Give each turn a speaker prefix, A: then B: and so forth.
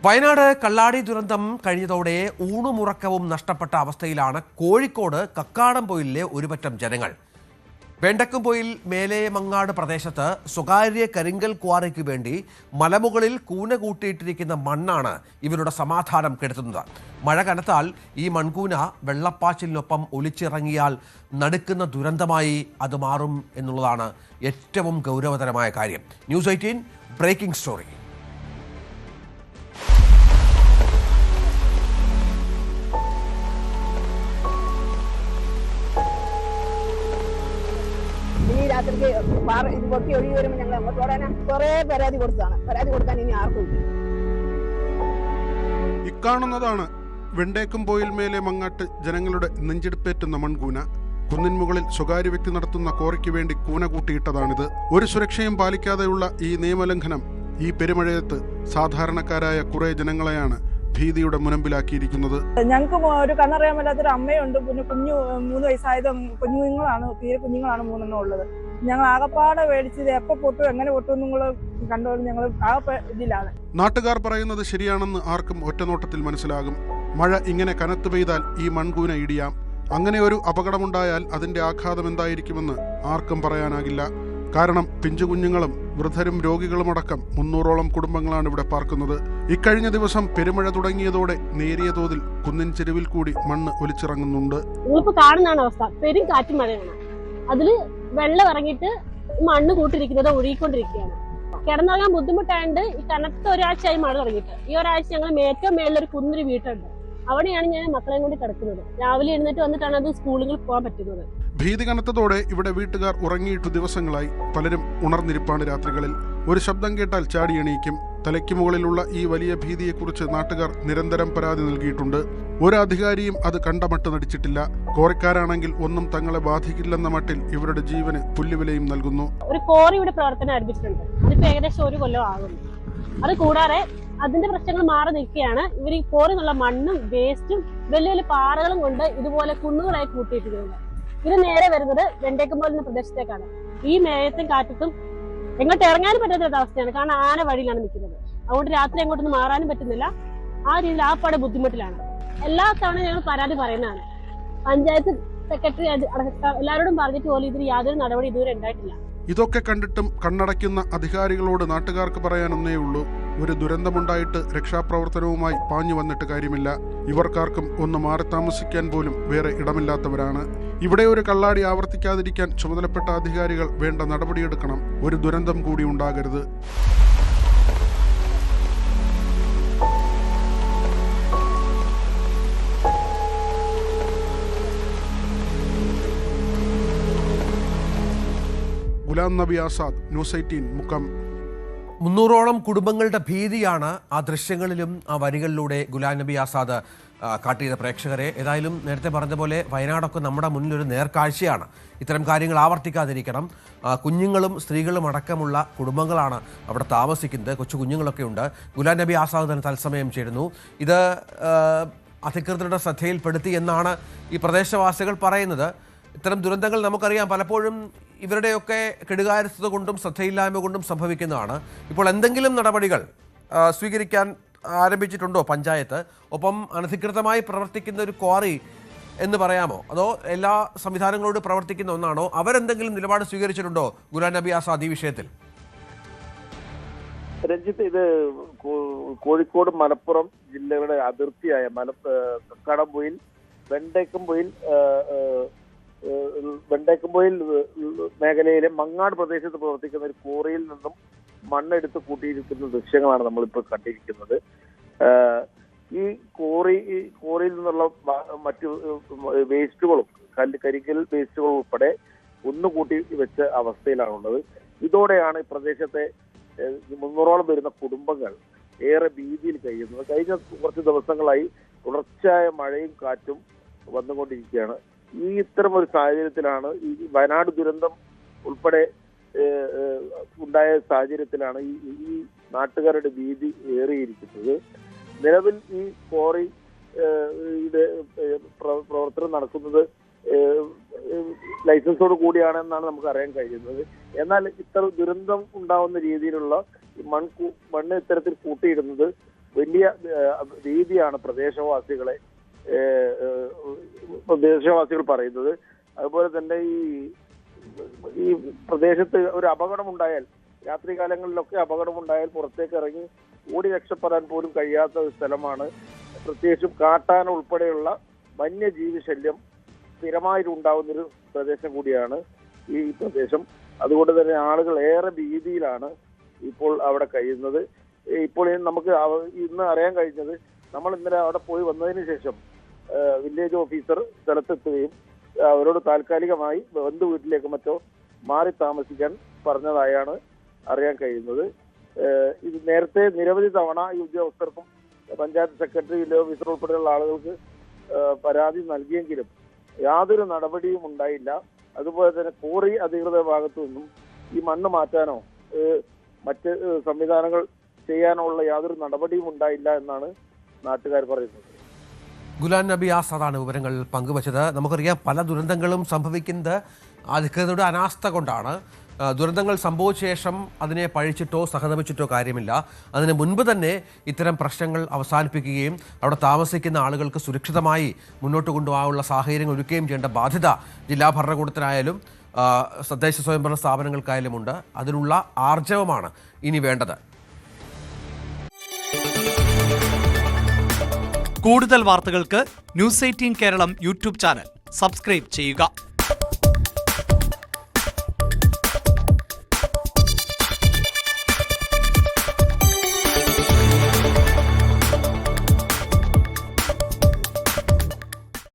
A: വയനാട് കള്ളാടി ദുരന്തം കഴിഞ്ഞതോടെ ഊണുമുറക്കവും നഷ്ടപ്പെട്ട അവസ്ഥയിലാണ് കോഴിക്കോട് കക്കാടംപൊയിലിലെ ഒരുപറ്റം ജനങ്ങൾ. വെണ്ടക്കുംപൊയിൽ മേലേമങ്ങാട് പ്രദേശത്ത് സ്വകാര്യ കരിങ്കൽ ക്വാറിക്ക് വേണ്ടി മലമുകളിൽ കൂന കൂട്ടിയിട്ടിരിക്കുന്ന മണ്ണാണ് ഇവരുടെ സമാധാനം കെടുത്തുന്നത്. മഴ കനത്താൽ ഈ മൺകൂന വെള്ളപ്പാച്ചിലിനൊപ്പം ഒലിച്ചിറങ്ങിയാൽ നടുക്കുന്ന ദുരന്തമായി അത് മാറും എന്നുള്ളതാണ് ഏറ്റവും ഗൗരവതരമായ കാര്യം. News 18 breaking story.
B: രാത്രിക്ക് ഇത് പൊട്ടി ഒഴുകി വരുമ്പോൾ ഞങ്ങൾ അങ്ങോട്ട് ഓടാനാ കുറെ പരാതി കൊടുത്താണ്. പരാതി കൊടുക്കാൻ ഇനി ആർക്കും ഇല്ല.
C: ഇക്കാണുന്നതാണ് വെണ്ടേക്കുംപൊയിൽ മേലേമങ്ങാട്ട് ജനങ്ങളുടെ നെഞ്ചിടിപ്പേറ്റുന്ന മൺകൂന. കുന്നിൻ മുകളിൽ സ്വകാര്യ വ്യക്തി നടത്തുന്ന ക്വാറിക്ക് വേണ്ടി കൂന കൂട്ടിയിട്ടതാണിത്. ഒരു സുരക്ഷയും പാലിക്കാതെയുള്ള ഈ നിയമലംഘനം ഈ പെരുമഴയത്ത് സാധാരണക്കാരായ കുറെ ജനങ്ങളെയാണ് ഭീതിയുടെ മുനമ്പിലാക്കിയിരിക്കുന്നത്.
B: ഞങ്ങൾക്ക് ഒരു കണ്ണറിയാൻ പറ്റാത്തൊരു അമ്മയുണ്ട്, പിന്നെ 3 വയസ്സായത് കുഞ്ഞുങ്ങളാണ്, തീരെ കുഞ്ഞുങ്ങളാണ് 3 ഉള്ളത്. ഞങ്ങൾ ആകപ്പാടെ മേടിച്ചത് എപ്പോൾ പൊട്ടും എങ്ങനെ പൊട്ടും നിങ്ങൾ കണ്ടോളും. ഞങ്ങൾ ആകെ ഇതിലാണ്.
C: നാട്ടുകാർ പറയുന്നത് ശരിയാണെന്ന് ആർക്കും ഒറ്റനോട്ടത്തിൽ മനസ്സിലാകും. മഴ ഇങ്ങനെ കനത്തു പെയ്താൽ ഈ മൺകൂന ഇടിയാം. അങ്ങനെ ഒരു അപകടമുണ്ടായാൽ അതിന്റെ ആഘാതം എന്തായിരിക്കുമെന്ന് ആർക്കും പറയാനാകില്ല. കാരണം പിഞ്ചുകുഞ്ഞുങ്ങളും വൃദ്ധരും രോഗികളുമടക്കം 300ഓളം കുടുംബങ്ങളാണ് ഇവിടെ പാർക്കുന്നത്. ഇക്കഴിഞ്ഞ ദിവസം പെരുമഴ തുടങ്ങിയതോടെ നേരിയ തോതിൽ കുന്നിൻ ചെരുവിൽ കൂടി മണ്ണ് ഒലിച്ചിറങ്ങുന്നുണ്ട്.
D: നിങ്ങളിപ്പോ കാണുന്നതാണ് അവസ്ഥ. പെരും കാറ്റും മഴയാണ്. അതില് വെള്ളം ഇറങ്ങിയിട്ട് മണ്ണ് കൂട്ടിരിക്കുന്നത് ഒഴുകിക്കൊണ്ടിരിക്കുകയാണ്. കിടന്നുറങ്ങാൻ ബുദ്ധിമുട്ടായതുകൊണ്ട് ഈ കനത്ത ഒരാഴ്ചയായി മഴ തുടങ്ങിയിട്ട്. ഈ ഒരാഴ്ച ഞങ്ങൾ ഏറ്റവും മേളിലൊരു കുന്നൊരു വീട്ടുണ്ട്. അവിടെയാണ് ഞാൻ മക്കളെയും കൊണ്ട് കിടക്കുന്നത്. രാവിലെ എഴുന്നേറ്റ് വന്നിട്ടാണ് അത് സ്കൂളുകളിൽ പോകാൻ പറ്റുന്നത്.
C: ഭീതി കനത്തതോടെ ഇവിടെ വീട്ടുകാർ ഉറങ്ങിയിട്ട് ദിവസങ്ങളായി. പലരും ഉണർന്നിരിപ്പാണ് രാത്രികളിൽ. ഒരു ശബ്ദം കേട്ടാൽ ചാടി എണീക്കും. തലയ്ക്ക് മുകളിലുള്ള ഈ വലിയ ഭീതിയെക്കുറിച്ച് നാട്ടുകാർ നിരന്തരം പരാതി നൽകിയിട്ടുണ്ട്. ഒരു അധികാരിയും അത് കണ്ടമട്ട് നടിച്ചിട്ടില്ല. കോറിക്കാരാണെങ്കിൽ ഒന്നും തങ്ങളെ ബാധിക്കില്ലെന്ന മട്ടിൽ ഇവരുടെ ജീവന് പുല്ലുവിലയും നൽകുന്നു.
D: ഒരു കോറി ഇവിടെ പ്രവർത്തനം ആരംഭിച്ചിട്ടുണ്ട്. അതിപ്പോ ഏകദേശം 1 കൊല്ലം ആകുന്നു. അത് കൂടാതെ അതിന്റെ പ്രശ്നങ്ങൾ മാറി നിൽക്കുകയാണ്. ഇവർ ഈ കോറിന്നുള്ള മണ്ണും വേസ്റ്റും വലിയ വലിയ പാറകളും കൊണ്ട് ഇതുപോലെ കുന്നുകളായി കൂട്ടിയിട്ടിരിക്കുന്നത്. ഇത് നേരെ വരുന്നത് വെണ്ടേക്കുംപൊയിൽ എന്ന പ്രദേശത്തേക്കാണ്. ഈ മേയത്തും കാറ്റത്തും എങ്ങോട്ട് ഇറങ്ങാനും പറ്റാത്ത അവസ്ഥയാണ്. കാരണം ആന വഴിയിലാണ് നിൽക്കുന്നത്. അതുകൊണ്ട് രാത്രി അങ്ങോട്ടൊന്നും മാറാനും പറ്റുന്നില്ല. ആ രീതിയിൽ ആ പാടെ ബുദ്ധിമുട്ടിലാണ്. എല്ലാ തവണ ഞങ്ങൾ പരാതി പറയുന്നതാണ്. പഞ്ചായത്ത് സെക്രട്ടറി എല്ലാവരോടും പറഞ്ഞിട്ട് പോലും ഇതിന് യാതൊരു നടപടി ഇതുവരെ ഉണ്ടായിട്ടില്ല.
C: ഇതൊക്കെ കണ്ടിട്ടും കണ്ണടയ്ക്കുന്ന അധികാരികളോട് നാട്ടുകാർക്ക് പറയാനൊന്നേ ഉള്ളൂ, ഒരു ദുരന്തമുണ്ടായിട്ട് രക്ഷാപ്രവർത്തനവുമായി പാഞ്ഞു വന്നിട്ട് കാര്യമില്ല. ഇവർക്കാർക്കും ഒന്ന് മാറി താമസിക്കാൻ പോലും വേറെ ഇടമില്ലാത്തവരാണ്. ഇവിടെ ഒരു കള്ളാടി ആവർത്തിക്കാതിരിക്കാൻ ചുമതലപ്പെട്ട അധികാരികൾ വേണ്ട നടപടിയെടുക്കണം. ഒരു ദുരന്തം കൂടി ഉണ്ടാകരുത്. ഗുലാം നബി ആസാദ്, ന്യൂസ് 18 മുക്കം.
A: 300ഓളം കുടുംബങ്ങളുടെ ഭീതിയാണ് ആ ദൃശ്യങ്ങളിലും ആ വരികളിലൂടെ ഗുലാം നബി ആസാദ് കാട്ടിയത് പ്രേക്ഷകരെ. ഏതായാലും നേരത്തെ പറഞ്ഞ പോലെ വയനാടൊക്കെ നമ്മുടെ മുന്നിലൊരു നേർക്കാഴ്ചയാണ്. ഇത്തരം കാര്യങ്ങൾ ആവർത്തിക്കാതിരിക്കണം. കുഞ്ഞുങ്ങളും സ്ത്രീകളും അടക്കമുള്ള കുടുംബങ്ങളാണ് അവിടെ താമസിക്കുന്നത്. കൊച്ചു കുഞ്ഞുങ്ങളൊക്കെ ഉണ്ട്. ഗുലാം നബി ആസാദ് തന്നെ തത്സമയം ചേരുന്നു. ഇത് അധികൃതരുടെ ശ്രദ്ധയിൽപ്പെടുത്തി എന്നാണ് ഈ പ്രദേശവാസികൾ പറയുന്നത്. ഇത്തരം ദുരന്തങ്ങൾ നമുക്കറിയാം പലപ്പോഴും ഇവരുടെയൊക്കെ കെടുകാര്യസ്ഥത കൊണ്ടും ശ്രദ്ധയില്ലായ്മ കൊണ്ടും സംഭവിക്കുന്നതാണ്. ഇപ്പോൾ എന്തെങ്കിലും നടപടികൾ സ്വീകരിക്കാൻ ആരംഭിച്ചിട്ടുണ്ടോ പഞ്ചായത്ത്? ഒപ്പം അനധികൃതമായി പ്രവർത്തിക്കുന്ന ഒരു ക്വാറി എന്ന് പറയാമോ, അതോ എല്ലാ സംവിധാനങ്ങളോട് പ്രവർത്തിക്കുന്ന ഒന്നാണോ? അവരെന്തെങ്കിലും നിലപാട് സ്വീകരിച്ചിട്ടുണ്ടോ ഗുലാം നബി ആസാദ് ഈ വിഷയത്തിൽ?
E: രഞ്ജിത്ത്, ഇത് കോഴിക്കോട് മലപ്പുറം ജില്ലകളുടെ അതിർത്തിയായ കക്കാടംപൊയിൽ വെണ്ടേക്കുംപൊയിൽ മേഖലയിലെ മങ്ങാട് പ്രദേശത്ത് പ്രവർത്തിക്കുന്ന ഒരു കോറിയിൽ നിന്നും മണ്ണെടുത്ത് കൂട്ടിയിരിക്കുന്ന ദൃശ്യങ്ങളാണ് നമ്മളിപ്പോൾ കണ്ടിരിക്കുന്നത്. ഈ കോറിയിൽ നിന്നുള്ള മറ്റു വേസ്റ്റുകളും കരിങ്കൽ വേസ്റ്റുകളും ഉൾപ്പെടെ കൂട്ടി വെച്ച അവസ്ഥയിലാണുള്ളത്. ഇതോടെയാണ് ഈ പ്രദേശത്തെ 300ഓളം വരുന്ന കുടുംബങ്ങൾ ഏറെ ഭീതിയിൽ കഴിയുന്നത്. കഴിഞ്ഞ കുറച്ച് ദിവസങ്ങളായി തുടർച്ചയായ മഴയും കാറ്റും വന്നുകൊണ്ടിരിക്കുകയാണ്. ഇത്തരം ഒരു സാഹചര്യത്തിലാണ് ഈ വയനാട് ദുരന്തം ഉൾപ്പെടെ ഉണ്ടായ സാഹചര്യത്തിലാണ് ഈ നാട്ടുകാരുടെ ഭീതി ഏറിയിരിക്കുന്നത്. നിലവിൽ ഈ ക്വാറി പ്രവർത്തനം നടക്കുന്നത് ലൈസൻസോട് കൂടിയാണെന്നാണ് നമുക്ക് അറിയാൻ കഴിയുന്നത്. എന്നാൽ ഇത്ര ദുരന്തം ഉണ്ടാവുന്ന രീതിയിലുള്ള മണ്ണ് ഇത്തരത്തിൽ കൂട്ടിയിടുന്നത് വലിയ രീതിയാണ് പ്രദേശവാസികൾ പറയുന്നത്. അതുപോലെ തന്നെ ഈ പ്രദേശത്ത് ഒരു അപകടമുണ്ടായാൽ, രാത്രികാലങ്ങളിലൊക്കെ അപകടമുണ്ടായാൽ പുറത്തേക്ക് ഇറങ്ങി ഓടി രക്ഷപ്പെടാൻ പോലും കഴിയാത്ത ഒരു സ്ഥലമാണ്. പ്രത്യേകിച്ചും കാട്ടാന ഉൾപ്പെടെയുള്ള വന്യജീവി ശല്യം സ്ഥിരമായിട്ട് ഉണ്ടാവുന്നൊരു പ്രദേശം കൂടിയാണ് ഈ പ്രദേശം. അതുകൊണ്ട് തന്നെ ആളുകൾ ഏറെ ഭീതിയിലാണ് ഇപ്പോൾ അവിടെ കഴിയുന്നത്. ഇപ്പോൾ നമുക്ക് ഇന്ന് അറിയാൻ കഴിഞ്ഞത്, നമ്മൾ ഇന്നലെ അവിടെ പോയി വന്നതിന് ശേഷം വില്ലേജ് ഓഫീസർ സ്ഥലത്തെത്തുകയും അവരോട് താൽക്കാലികമായി ബന്ധു വീട്ടിലേക്ക് മറ്റോ മാറി താമസിക്കാൻ പറഞ്ഞതായാണ് അറിയാൻ കഴിയുന്നത്. ഇത് നേരത്തെ നിരവധി തവണ ഈ ഉദ്യോഗസ്ഥർക്കും പഞ്ചായത്ത് സെക്രട്ടറി, വില്ലേജ് ഓഫീസർ ഉൾപ്പെടെയുള്ള ആളുകൾക്ക് പരാതി നൽകിയെങ്കിലും യാതൊരു നടപടിയും ഉണ്ടായില്ല. അതുപോലെ തന്നെ കോറി അധികൃത ഭാഗത്തു നിന്നും ഈ മണ്ണ് മാറ്റാനോ മറ്റ് സംവിധാനങ്ങൾ ചെയ്യാനോ ഉള്ള യാതൊരു നടപടിയും ഉണ്ടായില്ല എന്നാണ് നാട്ടുകാർ പറയുന്നത്.
A: ഗുലാം നബി ആസാദാണ് വിവരങ്ങൾ പങ്കുവച്ചത്. നമുക്കറിയാം, പല ദുരന്തങ്ങളും സംഭവിക്കുന്നത് അധികൃതരുടെ അനാസ്ഥ കൊണ്ടാണ്. ദുരന്തങ്ങൾ സംഭവിച്ച ശേഷം അതിനെ പഴിച്ചിട്ടോ സഹതപിച്ചിട്ടോ കാര്യമില്ല. അതിന് മുൻപ് തന്നെ ഇത്തരം പ്രശ്നങ്ങൾ അവസാനിപ്പിക്കുകയും അവിടെ താമസിക്കുന്ന ആളുകൾക്ക് സുരക്ഷിതമായി മുന്നോട്ട് കൊണ്ടുപോകാനുള്ള സാഹചര്യങ്ങൾ ഒരുക്കുകയും ചെയ്യേണ്ട ബാധ്യത ജില്ലാ ഭരണകൂടത്തിനായാലും തദ്ദേശ സ്വയംഭരണ സ്ഥാപനങ്ങൾക്കായാലും ഉണ്ട്. അതിനുള്ള ആർജവമാണ് ഇനി വേണ്ടത്.
F: കൂടുതൽ വാർത്തകൾക്ക് news 18 Keralam YouTube channel subscribe ചെയ്യുക.